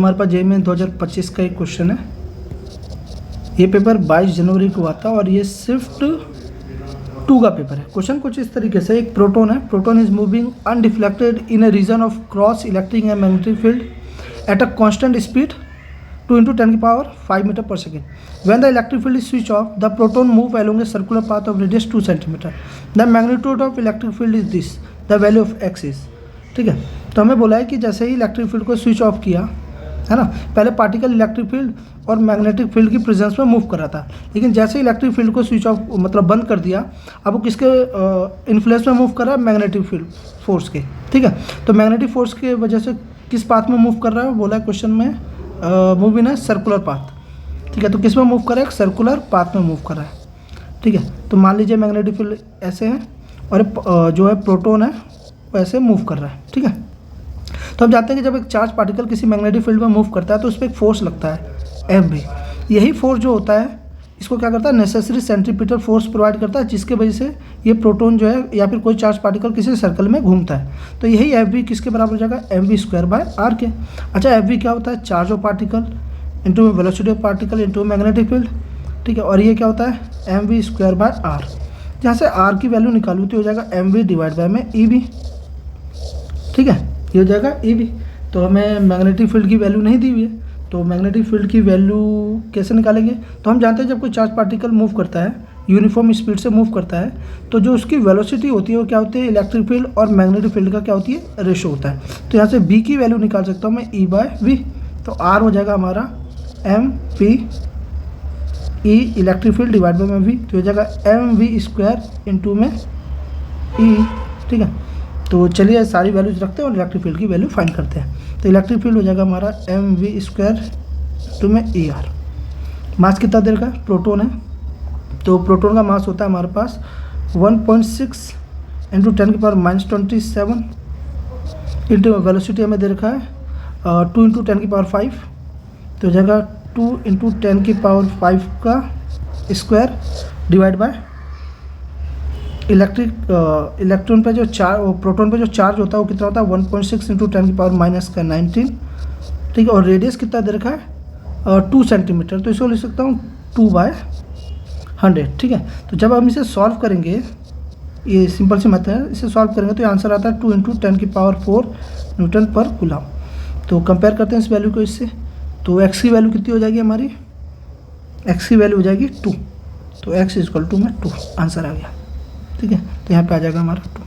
हमारे पास जेईई 2025 का एक क्वेश्चन है। ये पेपर 22 जनवरी को आता है और ये शिफ्ट 2 का पेपर है। क्वेश्चन कुछ इस तरीके से, एक प्रोटॉन है, proton is moving undeflected in a region of cross electric and magnetic field at a constant speed 2 × 10⁵ metre per second. When the electric field is switched off, the proton move along a circular path of radius 2 cm. The magnitude of electric field is this. The value of x is. ठीक है, तो हमें बोला है कि जैसे ही electric field को switch off किया है ना, पहले पार्टिकल इलेक्ट्रिक फील्ड और मैग्नेटिक फील्ड की प्रेजेंस में मूव कर रहा था, लेकिन जैसे ही इलेक्ट्रिक फील्ड को स्विच ऑफ मतलब बंद कर दिया, अब वो किसके इन्फ्लुएंस में मूव कर रहा है? मैग्नेटिक फील्ड फोर्स के। ठीक है, तो मैग्नेटिक फोर्स की वजह से किस पाथ में मूव कर रहा है? बोला है क्वेश्चन में मूव इन है सर्कुलर पाथ। ठीक है, तो किस में मूव कर रहा है? सर्कुलर पाथ में मूव कर रहा है। ठीक है, तो मान लीजिए मैग्नेटिक फील्ड ऐसे है और जो है प्रोटॉन है वो ऐसे मूव कर रहा है। ठीक है, तो हम जानते हैं कि जब एक चार्ज पार्टिकल किसी मैग्नेटिक फील्ड में मूव करता है तो उस पर एक फोर्स लगता है एफ भी। यही फोर्स जो होता है इसको क्या करता है? नेसेसरी सेंट्रीपिटल फोर्स प्रोवाइड करता है, जिसके वजह से ये प्रोटॉन जो है या फिर कोई चार्ज पार्टिकल किसी सर्कल में घूमता है। तो यही एफ बी किसके बराबर हो जाएगा? mv²/r के। अच्छा, एफ बी क्या होता है? Charge of particle into velocity of particle into magnetic field. ठीक है, और ये क्या होता है? mv²/r। जहाँ से r की वैल्यू निकालूँ तो हो जाएगा mv/Ev। ठीक है, ये हो जाएगा Ev। तो हमें मैग्नेटिक फील्ड की वैल्यू नहीं दी हुई है, तो मैग्नेटिक फील्ड की वैल्यू कैसे निकालेंगे? तो हम जानते हैं जब कोई चार्ज पार्टिकल मूव करता है, यूनिफॉर्म स्पीड से मूव करता है, तो जो उसकी वेलोसिटी होती है वो क्या होती है? इलेक्ट्रिक फील्ड और मैग्नेटिक फील्ड का क्या होती है? रेशो होता है। तो यहाँ से b की वैल्यू निकाल सकता हूँ मैं E/v। तो r हो जाएगा हमारा mv e electric field divide by में v, तो हो जाएगा mv² इंटू में e। ठीक है, तो चलिए सारी वैल्यूज रखते हैं और इलेक्ट्रिक फील्ड की वैल्यू फाइंड करते हैं। तो इलेक्ट्रिक फील्ड हो जाएगा हमारा mv² टू में er। मास कितना देर का? प्रोटॉन है, तो प्रोटॉन का मास होता है हमारे पास 1.6 इंटू 10⁻⁻27 इंटू वेलोसिटी हमें दे रखा है 2 × 10⁵, तो हो जाएगा 2 × 10⁵ का स्क्वायर डिवाइड बाय इलेक्ट्रॉन पे जो प्रोटॉन पे जो चार्ज होता है वो कितना होता है? 1.6 इंटू 10⁻⁻19। ठीक है, और रेडियस कितना दे रखा है? 2 सेंटीमीटर, तो इसको लिख सकता हूँ 2/100। ठीक है, तो जब हम इसे सॉल्व करेंगे, ये सिंपल सी मेथड है, इसे सॉल्व करेंगे तो आंसर आता है 2 × 10⁴ न्यूटन पर कूलम। तो कंपेयर करते हैं इस वैल्यू को इससे, तो x की वैल्यू कितनी हो जाएगी हमारी? x की वैल्यू हो जाएगी 2, तो x = 2 में 2 आंसर आ गया। ठीक है, तो यहाँ पे आ जाएगा हमारा 2।